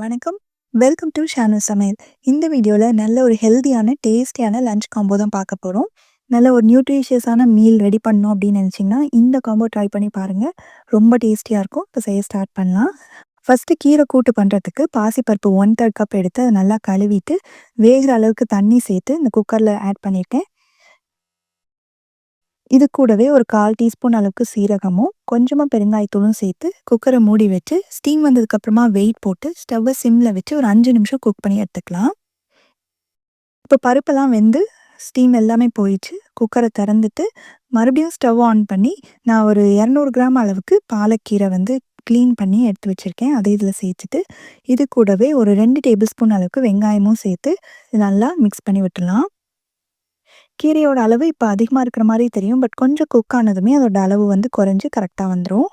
வணக்கம். Welcome to Shanu சமையல். இந்த வீடியோல நல்ல ஒரு ஹெல்தியான, டேஸ்டியான லஞ்ச் காம்போ தான் பார்க்க போறோம். நல்ல ஒரு நியூட்ரிஷியஸான மீல் ரெடி பண்ணணும் அப்படின்னு நினச்சிங்கன்னா, இந்த காம்போ ட்ரை பண்ணி பாருங்க. ரொம்ப டேஸ்டியா இருக்கும். இப்போ செய்ய ஸ்டார்ட் பண்ணலாம். ஃபர்ஸ்ட்டு கீரை கூட்டு பண்ணுறதுக்கு பாசிப்பருப்பு 1/3 கப் எடுத்து அதை நல்லா கழுவிட்டு, வேகிற அளவுக்கு தண்ணி சேர்த்து இந்த குக்கரில் ஆட் பண்ணியிருக்கேன். இது கூடவே ஒரு 1/4 டீஸ்பூன் அளவுக்கு சீரகமும், கொஞ்சமா பெருங்காயத்தூளும் சேர்த்து குக்கரை மூடி வச்சு, ஸ்டீம் வந்ததுக்கப்புறமா வெயிட் போட்டு ஸ்டவ்வை சிம்ல வச்சு ஒரு 5 நிமிஷம் குக் பண்ணி எடுத்துக்கலாம். இப்போ பருப்பெல்லாம் வெந்து ஸ்டீம் எல்லாமே போயிடுச்சு. குக்கரை திறந்துட்டு மறுபடியும் ஸ்டவ் ஆன் பண்ணி, நான் ஒரு 200 கிராம் அளவுக்கு பாலக்கீரை வந்து க்ளீன் பண்ணி எடுத்து வச்சுருக்கேன். அதை இதில் சேர்த்துட்டு, இது கூடவே ஒரு 2 டேபிள் ஸ்பூன் அளவுக்கு வெங்காயமும் சேர்த்து நல்லா மிக்ஸ் பண்ணி விட்டுடலாம். கீரையோட அளவு இப்போ அதிகமாக இருக்கிற மாதிரி தெரியும். பட் கொஞ்சம் குக் ஆனதுமே அதோட அளவு வந்து குறைஞ்சு கரெக்டாக வந்துடும்.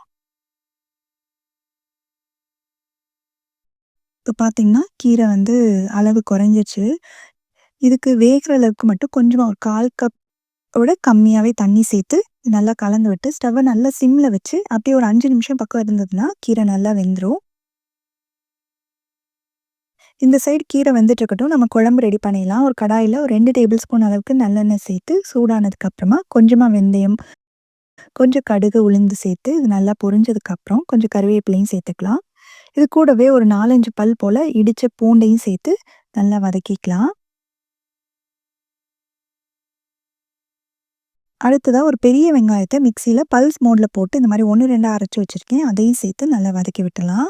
இப்போ பார்த்தீங்கன்னா, கீரை வந்து அளவு குறைஞ்சிருச்சு. இதுக்கு வேகிற அளவுக்கு மட்டும் கொஞ்சமாக ஒரு 1/4 கப்போட கம்மியாகவே தண்ணி சேர்த்து நல்லா கலந்து விட்டு, ஸ்டவ்வை நல்லா சிம்மில் வச்சு அப்படியே ஒரு 5 நிமிஷம் பக்கம் இருந்ததுன்னா கீரை நல்லா வெந்துடும். இந்த சைடு கீரை வெந்துட்டு இருக்கட்டும். நம்ம குழம்பு ரெடி பண்ணிடலாம். ஒரு கடாயில் ஒரு 2 டேபிள் ஸ்பூன் அளவுக்கு நல்லெண்ணெய் சேர்த்து சூடானதுக்கப்புறமா கொஞ்சமாக வெந்தயம், கொஞ்சம் கடுகு, உளுந்து சேர்த்து இது நல்லா பொரிஞ்சதுக்கப்புறம் கொஞ்சம் கருவேப்பிலையும் சேர்த்துக்கலாம். இது கூடவே ஒரு 4, 5 பல் போல் இடித்த பூண்டையும் சேர்த்து நல்லா வதக்கிக்கலாம். அடுத்ததா ஒரு பெரிய வெங்காயத்தை மிக்சியில் பல்ஸ் மோடில் போட்டு இந்த மாதிரி 1, 2 அரைச்சி வச்சுருக்கேன். அதையும் சேர்த்து நல்லா வதக்கி விட்டுலாம்.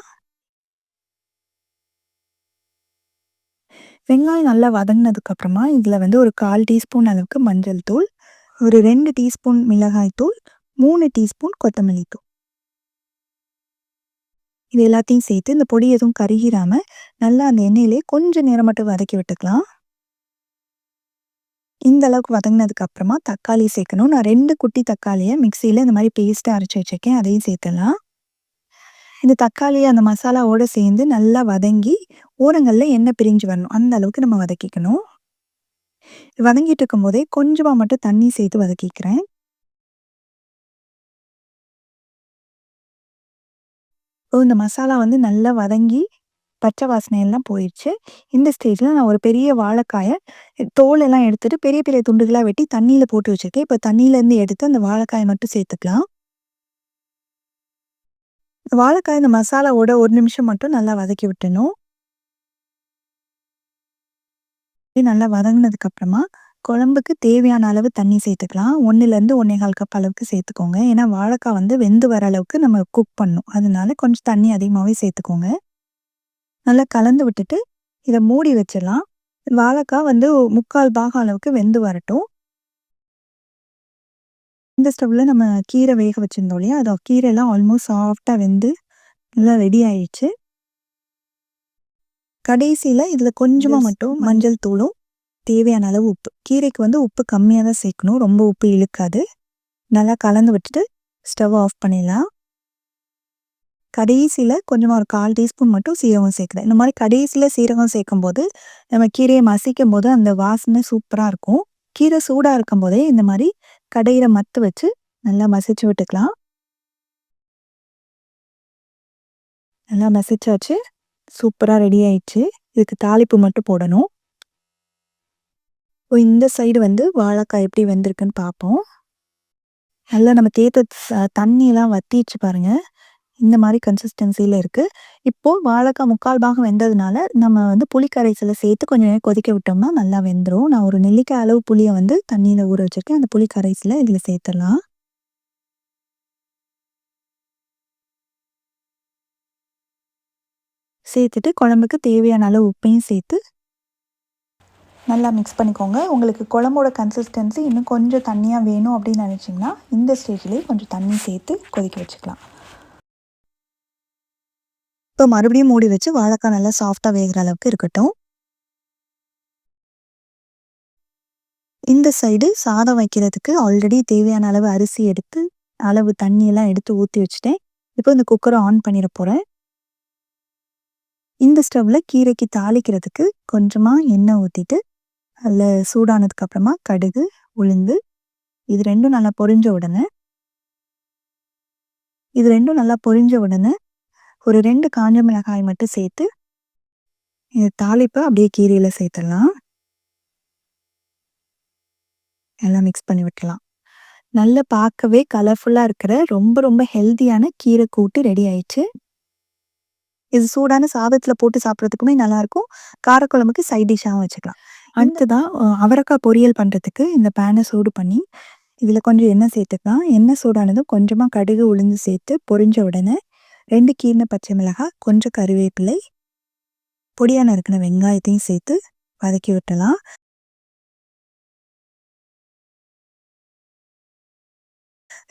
வெங்காயம் நல்லா வதங்கினதுக்கப்புறமா இதில் வந்து ஒரு 1/4 டீஸ்பூன் அளவுக்கு மஞ்சள் தூள், ஒரு 2 டீஸ்பூன் மிளகாய் தூள், 3 டீஸ்பூன் கொத்தமல்லி தூள், இது எல்லாத்தையும் சேர்த்து இந்த பொடி எதுவும் கருகிராமல் நல்லா அந்த எண்ணெயிலே கொஞ்சம் நேரம் மட்டும் வதக்கி விட்டுக்கலாம். இந்த அளவுக்கு வதங்கினதுக்கு அப்புறமா தக்காளி சேர்க்கணும். நான் 2 குட்டி தக்காளியை மிக்சியில் இந்த மாதிரி பேஸ்ட்டாக அரைச்சி வச்சுருக்கேன். அதையும் சேர்த்துடலாம். இந்த தக்காளி அந்த மசாலாவோடு சேர்ந்து நல்லா வதங்கி ஓரங்களில் எண்ணெய் பிரிஞ்சு வரணும். அந்த அளவுக்கு நம்ம வதக்கிக்கணும். வதங்கிட்டு இருக்கும் போதே கொஞ்சமாக மட்டும் தண்ணி சேர்த்து வதக்கிக்கிறேன். இந்த மசாலா வந்து நல்லா வதங்கி பச்சை வாசனை எல்லாம் போயிடுச்சு. இந்த ஸ்டேஜில் நான் ஒரு பெரிய வாழைக்காயை தோலெல்லாம் எடுத்துட்டு பெரிய பெரிய துண்டுகளாக வெட்டி தண்ணியில் போட்டு வச்சுருக்கேன். இப்போ தண்ணியிலேருந்து எடுத்து அந்த வாழைக்காயை மட்டும் சேர்த்துக்கலாம். வாழைக்காய் இந்த மசாலாவோட 1 நிமிஷம் மட்டும் நல்லா வதக்கி விட்டுணும். நல்லா வதங்கினதுக்கப்புறமா குழம்புக்கு தேவையான அளவு தண்ணி சேர்த்துக்கலாம். 1லேருந்து 1 1/4 கப் அளவுக்கு சேர்த்துக்கோங்க. ஏன்னா வாழைக்காய் வந்து வெந்து வர அளவுக்கு நம்ம குக் பண்ணணும். அதனால கொஞ்சம் தண்ணி அதிகமாகவே சேர்த்துக்கோங்க. நல்லா கலந்து விட்டுட்டு இதை மூடி வச்சிடலாம். வாழைக்காய் வந்து 3/4 பாகம் அளவுக்கு வெந்து வரட்டும். இந்த ஸ்டவ்வில் நம்ம கீரை வேக வச்சுருந்தோம் இல்லையா, அது கீரைலாம் ஆல்மோஸ்ட் சாஃப்டாக வெந்து நல்லா ரெடி ஆயிடுச்சு. கடைசியில் இதில் கொஞ்சமாக மட்டும் மஞ்சள் தூளும் தேவையான அளவு உப்பு. கீரைக்கு வந்து உப்பு கம்மியாக தான் சேர்க்கணும். ரொம்ப உப்பு இழுக்காது. நல்லா கலந்து விட்டுட்டு ஸ்டவ் ஆஃப் பண்ணிடலாம். கடைசியில் கொஞ்சமாக ஒரு 1/4 டீஸ்பூன் மட்டும் சீரகம் சேர்க்குறேன். இந்த மாதிரி கடைசியில் சீரகம் சேர்க்கும்போது நம்ம கீரையை மசிக்கும் போது அந்த வாசனை சூப்பராக இருக்கும். கீரை சூடாக இருக்கும் போதே இந்த மாதிரி கடையில் மத்து வச்சு நல்லா மசிச்சு விட்டுக்கலாம். நல்லா மசிச்சாச்சு. சூப்பராக ரெடி ஆயிடுச்சு. இதுக்கு தாளிப்பு மட்டும் போடணும். இந்த சைடு வந்து வாழைக்காய் எப்படி வெந்திருக்குன்னு பார்ப்போம். நல்லா நம்ம தேய்த்த தண்ணியெல்லாம் வத்திடுச்சு பாருங்க. இந்த மாதிரி கன்சிஸ்டன்சியில் இருக்குது. இப்போது வாழைக்காய் 3/4 பாகம் வெந்ததுனால நம்ம வந்து புளி கரைசலை சேர்த்து கொஞ்சம் நேரம் கொதிக்க விட்டோம்னா நல்லா வெந்துடும். நான் ஒரு நெல்லிக்காய் அளவு புளியை வந்து தண்ணியில் ஊற வச்சுருக்கேன். அந்த புளி கரைசலை இதில் சேர்த்துடலாம். சேர்த்துட்டு குழம்புக்கு தேவையான அளவு உப்பையும் சேர்த்து நல்லா மிக்ஸ் பண்ணிக்கோங்க. உங்களுக்கு குழம்போட கன்சிஸ்டன்சி இன்னும் கொஞ்சம் தண்ணியாக வேணும் அப்படின்னு நினச்சிங்கன்னா இந்த ஸ்டேஜ்லேயே கொஞ்சம் தண்ணி சேர்த்து கொதிக்க வச்சுக்கலாம். இப்போ மறுபடியும் மூடி வச்சு வாழைக்காய் நல்லா சாஃப்டாக வேகிற அளவுக்கு இருக்கட்டும். இந்த சைடு சாதம் வைக்கிறதுக்கு ஆல்ரெடி தேவையான அளவு அரிசி எடுத்து அளவு தண்ணியெல்லாம் எடுத்து ஊற்றி வச்சுட்டேன். இப்போ இந்த குக்கரை ஆன் பண்ணிட போகிறேன். இந்த ஸ்டவ்வில் கீரைக்கு தாளிக்கிறதுக்கு கொஞ்சமாக எண்ணெய் ஊற்றிட்டு அதில் சூடானதுக்கப்புறமா கடுகு, உளுந்து இது ரெண்டும் நல்லா பொரிஞ்ச உடனே ஒரு 2 காஞ்ச மிளகாய் மட்டும் சேர்த்து இந்த தாளிப்ப அப்படியே கீரையில சேர்த்துடலாம். எல்லாம் மிக்ஸ் பண்ணி விட்டுறலாம். நல்லா பார்க்கவே கலர்ஃபுல்லா இருக்கிற ரொம்ப ரொம்ப ஹெல்தியான கீரை கூட்டு ரெடி ஆயிடுச்சு. இது சூடான சாதத்துல போட்டு சாப்பிடுறதுக்குமே நல்லாயிருக்கும். காரக்குழம்புக்கு சைட் டிஷ்ஷாவும் வச்சுக்கலாம். அடுத்ததா அவரக்காய் பொரியல் பண்றதுக்கு இந்த பேன சூடு பண்ணி, இதில கொஞ்சம் எண்ணெய் சேர்த்துக்கலாம். எண்ணெய் சூடானதும் கொஞ்சமா கடுகு, உளுந்து சேர்த்து பொரிஞ்ச உடனே 2 கீறின பச்சை மிளகாய், கொஞ்சம் கருவேப்பிலை, பொடியா நறுக்கின வெங்காயத்தையும் சேர்த்து வதக்கி விட்டுறலாம்.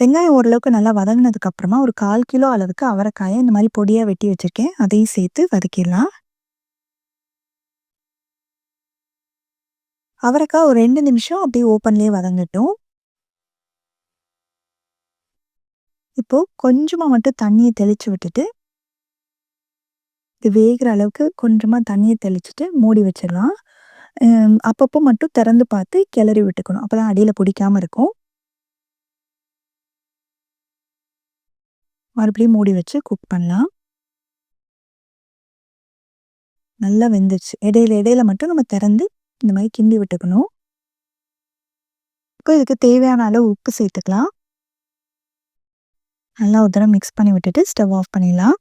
வெங்காயம் ஓரளவுக்கு நல்லா வதங்குனதுக்கு அப்புறமா ஒரு 1/4 கிலோ அளவுக்கு அவரைக்காய இந்த மாரி பொடியா வெட்டி வச்சிருக்கேன். அதையும் சேர்த்து வதக்கிடலாம். அவரைக்காய் ஒரு 2 நிமிஷம் அப்படியே ஓப்பன்லேயே வதங்கட்டும். இப்போ கொஞ்சமா மட்டும் தண்ணிய தெளிச்சு விட்டுட்டு, இது வேகுற அளவுக்கு கொஞ்சமா தண்ணிய தெளிச்சுட்டு மூடி வச்சிடலாம். அப்பப்போ மட்டும் திறந்து பார்த்து கிளறி விட்டுக்கணும். அப்பதான் அடியில பிடிக்காம இருக்கும். மறுபடியும் மூடி வச்சு குக் பண்ணலாம். நல்லா வெந்துருச்சு. இடையில இடையில மட்டும் நம்ம திறந்து இந்த மாரி கிண்டி விட்டுக்கணும். இப்போ இதுக்கு தேவையான அளவு உப்பு சேர்த்துக்கலாம். நல்லா ஒரு தடவ மிக்ஸ் பண்ணி விட்டுட்டு ஸ்டவ் ஆஃப் பண்ணிடலாம்.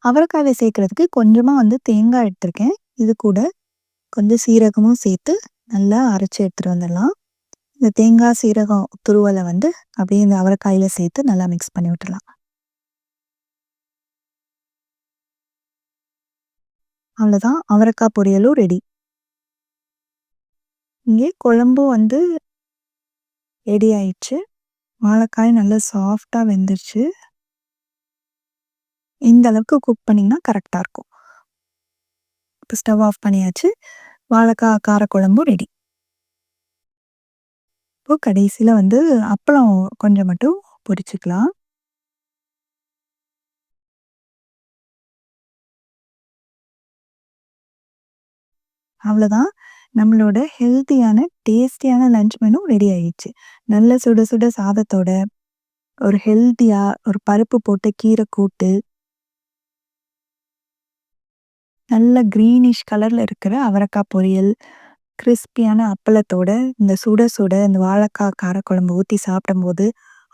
அவரைக்காயில சேர்க்கறதுக்கு கொஞ்சமா தேங்காய் எடுத்திருக்கேன். இது கூட கொஞ்சம் சீரகமும் சேர்த்து நல்லா அரைச்சு எடுத்துட்டு வந்துடலாம். இந்த தேங்காய், சீரகம் துருவல அப்படியே இந்த அவரைக்காயில சேர்த்து நல்லா மிக்ஸ் பண்ணி விட்டுறலாம். அவ்வளோதான் அவரைக்காய் பொரியலும் ரெடி. இங்கே குழம்பும் ரெடி ஆயிடுச்சு. வாழைக்காய் நல்லா சாஃப்ட்டா வெந்துருச்சு. இந்த அளவுக்கு குக் பண்ணிங்கன்னா கரெக்ட்டா இருக்கும். இப்போ ஸ்டவ் ஆஃப் பண்ணியாச்சு. வாழைக்காய் காரக்குழம்பும் ரெடி. இப்போ கடைசியில அப்பளம் கொஞ்சம் மட்டும் பொரிச்சுக்கலாம். அவ்வளோதான். நம்மளோட ஹெல்த்தியான, டேஸ்டியான லஞ்ச் மெனு ரெடி ஆயிடுச்சு. நல்ல சுட சுட சாதத்தோட, ஒரு ஹெல்த்தியா ஒரு பருப்பு போட்ட கீரை கூட்டு, நல்ல கிரீனிஷ் கலர்ல இருக்கிற அவரைக்காய் பொரியல், கிரிஸ்பியான அப்பளத்தோட, இந்த சுட சுட இந்த வாழைக்காய் காரக்குழம்பு ஊத்தி சாப்பிடும்போது,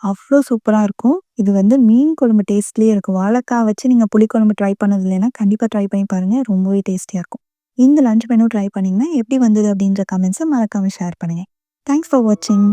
அவ்ளோ சூப்பரா இருக்கும். இது மீன் குழம்பு டேஸ்ட்லயே இருக்கும். வாழைக்காய் வச்சு நீங்க புளிக்குழம்பு ட்ரை பண்ணது இல்லைன்னா, கண்டிப்பா ட்ரை பண்ணி பாருங்க. ரொம்பவே டேஸ்டியா இருக்கும். இந்த லஞ்ச் மெனு ட்ரை பண்ணீங்கன்னா, எப்படி வந்தது அப்படின்ற கமெண்ட்ஸ மறக்காம ஷேர் பண்ணுங்க. தேங்க்ஸ் ஃபார் வாட்சிங்.